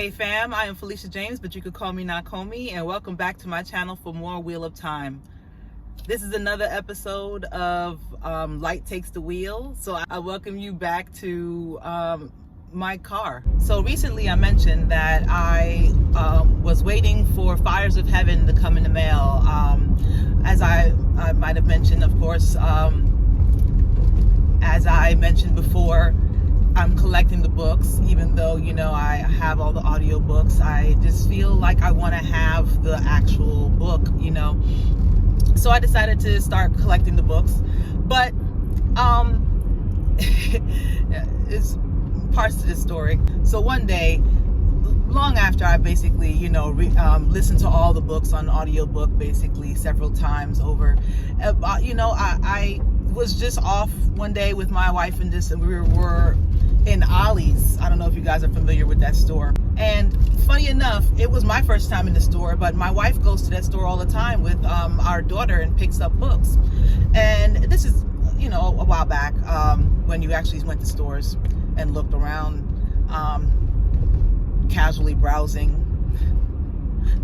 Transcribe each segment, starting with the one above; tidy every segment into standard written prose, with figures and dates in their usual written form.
Hey fam, I am Felicia James, but you could call me not Comey, and welcome back to my channel for more Wheel of Time. This is another episode of Light Takes the Wheel, so I welcome you back to my car. So recently I mentioned that I was waiting for Fires of Heaven to come in the mail. As I might have mentioned, of course, as I mentioned before, I'm collecting the books. Even though, you know, I have all the audio books, I just feel like I want to have the actual book, you know. So I decided to start collecting the books. But it's parts to this story. So one day, long after I basically, you know, listened to all the books on audiobook basically several times over, you know, I was just off one day with my wife and we were in Ollie's. I don't know if you guys are familiar with that store. And funny enough, it was my first time in the store, but my wife goes to that store all the time with our daughter and picks up books. And this is, you know, a while back when you actually went to stores and looked around, casually browsing.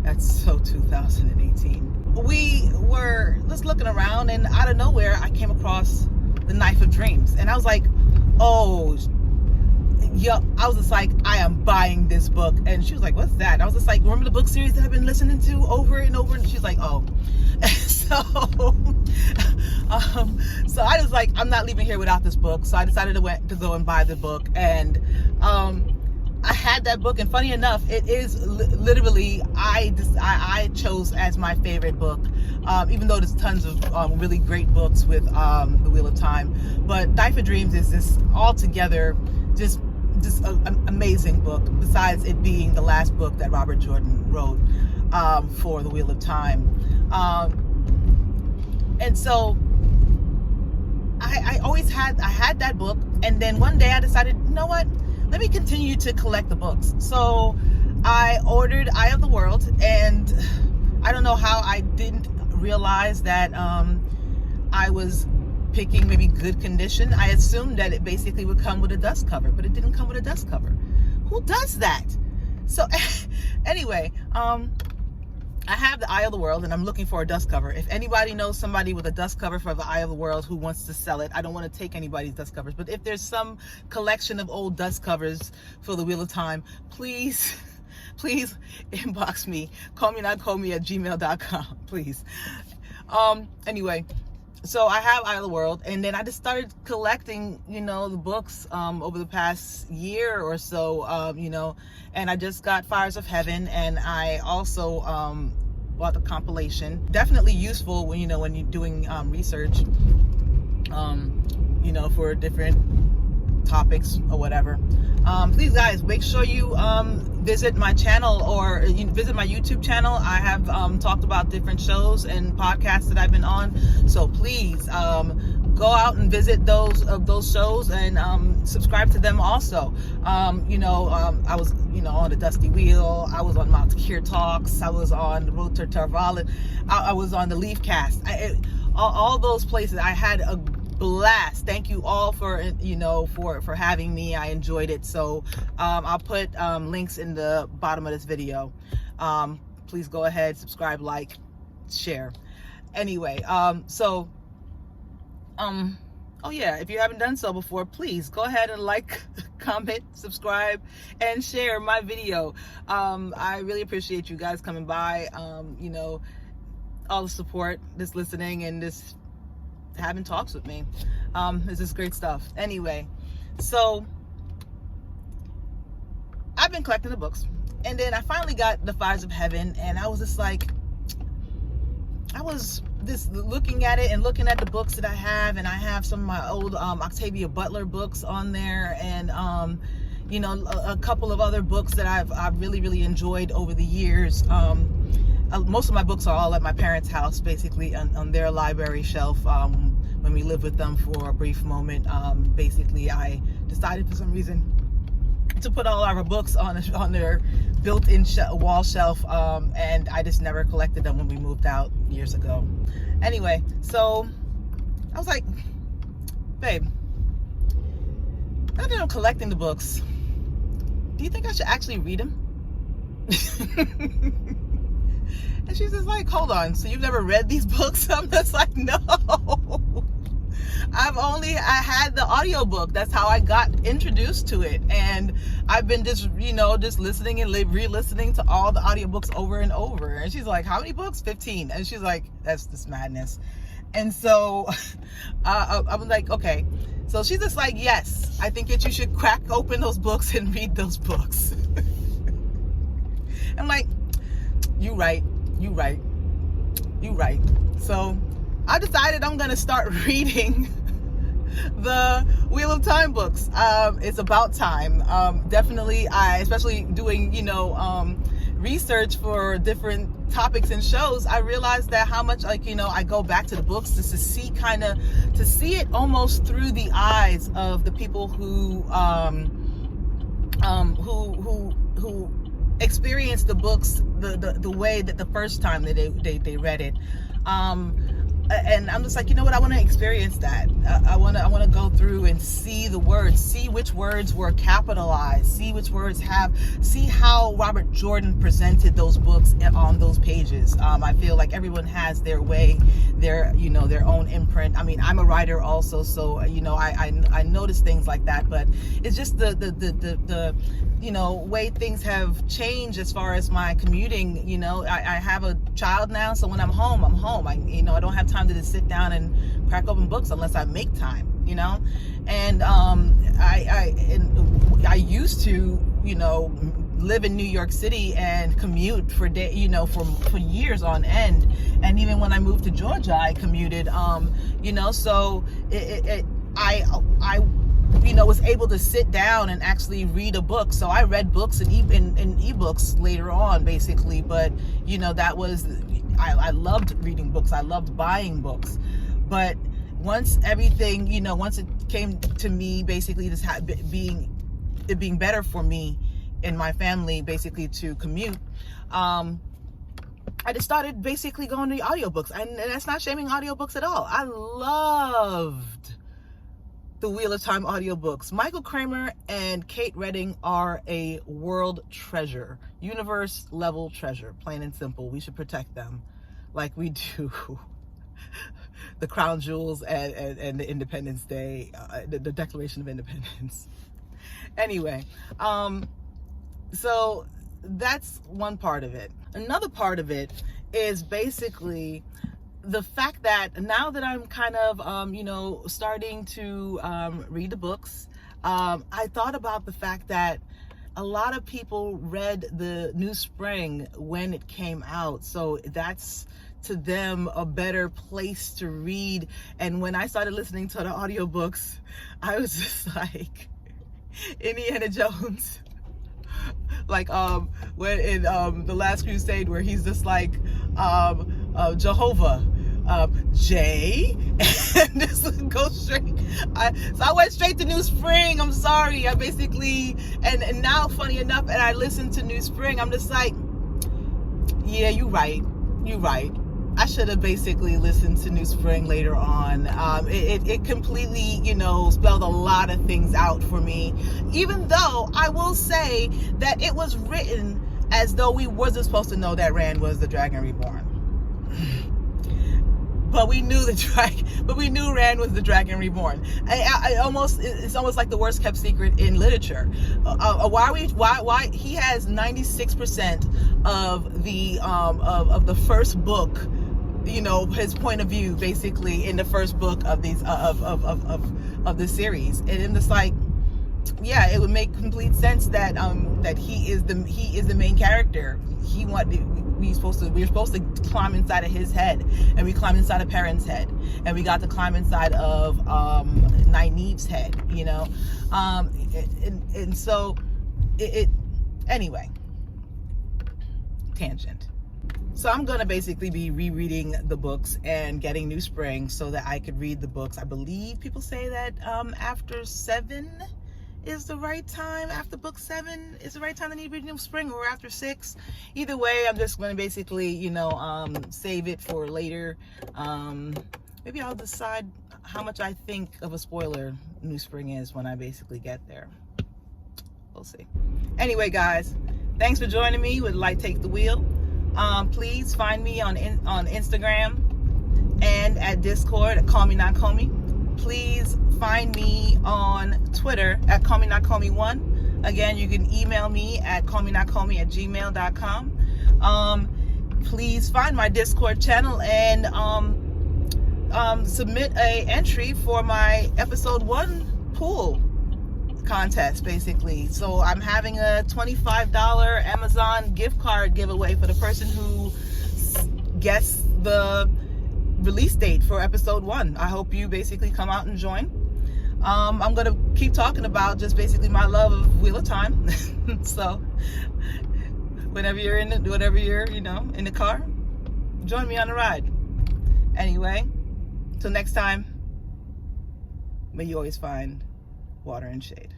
That's so 2018. We were just looking around, and out of nowhere I came across The Knife of Dreams, and I was like, oh, yeah. I was just like, I am buying this book. And she was like, what's that? And I was just like, remember the book series that I've been listening to over and over? And she's like, oh. So I was like, I'm not leaving here without this book. So I decided to go and buy the book. And I had that book, and funny enough, it is literally I chose as my favorite book, even though there's tons of really great books with the Wheel of Time. But Knife of Dreams is just altogether just an amazing book, besides it being the last book that Robert Jordan wrote for the Wheel of Time. And so I had that book, and then one day I decided, you know what, let me continue to collect the books. So I ordered Eye of the World, and I don't know how I didn't realize that I was picking maybe good condition. I assumed that it basically would come with a dust cover, but it didn't come with a dust cover. Who does that? So anyway, I have the Eye of the World, and I'm looking for a dust cover. If anybody knows somebody with a dust cover for the Eye of the World who wants to sell it, I don't want to take anybody's dust covers, but if there's some collection of old dust covers for the Wheel of Time, please inbox me. Call me not call me at gmail.com, please. Anyway, so I have Eye of the World, and then I just started collecting, you know, the books over the past year or so, you know, and I just got Fires of Heaven, and I also bought the compilation. Definitely useful when, you know, when you're doing research, you know, for different topics or whatever. Please guys, make sure you visit my channel, or you visit my YouTube channel. I have talked about different shows and podcasts that I've been on, so please go out and visit those shows and subscribe to them also. You know, I was, you know, on the Dusty Wheel, I was on Malkier Talks, I was on the road to Tar Valon, I was on the Leaf Cast. All those places I had a blast. Thank you all for, you know, for having me. I enjoyed it. So I'll put links in the bottom of this video. Please go ahead, subscribe, like, share. Anyway, oh yeah, if you haven't done so before, please go ahead and like, comment, subscribe, and share my video. I really appreciate you guys coming by, you know, all the support, this listening, and this having talks with me. This is great stuff. Anyway, so I've been collecting the books, and then I finally got the Fires of Heaven, and I was just like, I was just looking at it and looking at the books that I have, and I have some of my old Octavia Butler books on there, and you know, a couple of other books that I've really enjoyed over the years. Most of my books are all at my parents' house, basically on their library shelf. When we lived with them for a brief moment, basically I decided for some reason to put all our books on their built-in wall shelf, and I just never collected them when we moved out years ago. Anyway, so I was like, babe, now that I'm collecting the books, do you think I should actually read them? And she's just like, hold on, so you've never read these books? I'm just like, no. I had the audiobook. That's how I got introduced to it. And I've been just listening and re-listening to all the audiobooks over and over. And she's like, how many books? 15. And she's like, that's just madness. And so I'm like, okay. So she's just like, yes, I think that you should crack open those books and read those books. I'm like, you right. So I decided I'm going to start reading the Wheel of Time books. It's about time. Definitely, especially doing, research for different topics and shows, I realized that how much, I go back to the books just to see it almost through the eyes of the people who experienced the books the way that the first time that they read it. And I'm just like, you know what? I want to experience that. I want to go through and see the words, see which words were capitalized, see which words see how Robert Jordan presented those books on those pages. I feel like everyone has their way, their own imprint. I mean, I'm a writer also, so I notice things like that. But it's just the way things have changed as far as my commuting. I have a child now, so when I'm home, I'm home. I don't have time to just sit down and crack open books unless I make time, and I used to live in New York City and commute for for years on end. And even when I moved to Georgia, I commuted, so I was able to sit down and actually read a book. So I read books and ebooks later on, basically. But that was, I loved reading books. I loved buying books. But once everything, once it came to me, basically just being better for me and my family, basically to commute, I just started basically going to audiobooks. And that's not shaming audiobooks at all. I loved the Wheel of Time audiobooks. Michael Kramer and Kate Redding are a world treasure, universe level treasure, plain and simple. We should protect them like we do the crown jewels and the Independence Day, the Declaration of Independence. Anyway, so that's one part of it. Another part of it is basically the fact that now that I'm kind of, starting to read the books, I thought about the fact that a lot of people read the New Spring when it came out. So that's, to them, a better place to read. And when I started listening to the audiobooks, I was just like, Indiana Jones. Like when in The Last Crusade, where he's just like Jehovah, Jay, and just go straight. So I went straight to New Spring. I'm sorry. I basically, and now, funny enough, and I listened to New Spring, I'm just like, yeah, you're right. I should have basically listened to New Spring later on. It completely, spelled a lot of things out for me. Even though I will say that it was written as though we wasn't supposed to know that Rand was the Dragon Reborn. But we knew Rand was the Dragon Reborn. It's almost like the worst kept secret in literature. Why he has 96% of the first book, his point of view, basically, in the first book of these of the series. And it's like, yeah, it would make complete sense that that he is the main character. We were supposed to climb inside of his head, and we climbed inside of Perrin's head, and we got to climb inside of Nynaeve's head, and so it anyway, tangent. So I'm gonna basically be rereading the books and getting New Spring so that I could read the books. I believe people say that after 7 is the right time. After book 7 is the right time to need to read New Spring, or after 6. Either way, I'm just going to basically, save it for later. Maybe I'll decide how much I think of a spoiler New Spring is when I basically get there. We'll see. Anyway, guys, Thanks for joining me with Light Take the Wheel. Please find me on Instagram and at Discord at Call Me Not Call Me. Please find me on Twitter at Call Me Not Call Me 1. Again, you can email me at callmenotcallme@gmail.com. Please find my Discord channel and submit a entry for my episode 1 pool contest, basically. So I'm having a $25 Amazon gift card giveaway for the person who gets the release date for episode 1. I hope you basically come out and join. I'm gonna keep talking about just basically my love of Wheel of Time. So whenever you're in the car, join me on the ride. Anyway, till next time, may you always find water and shade.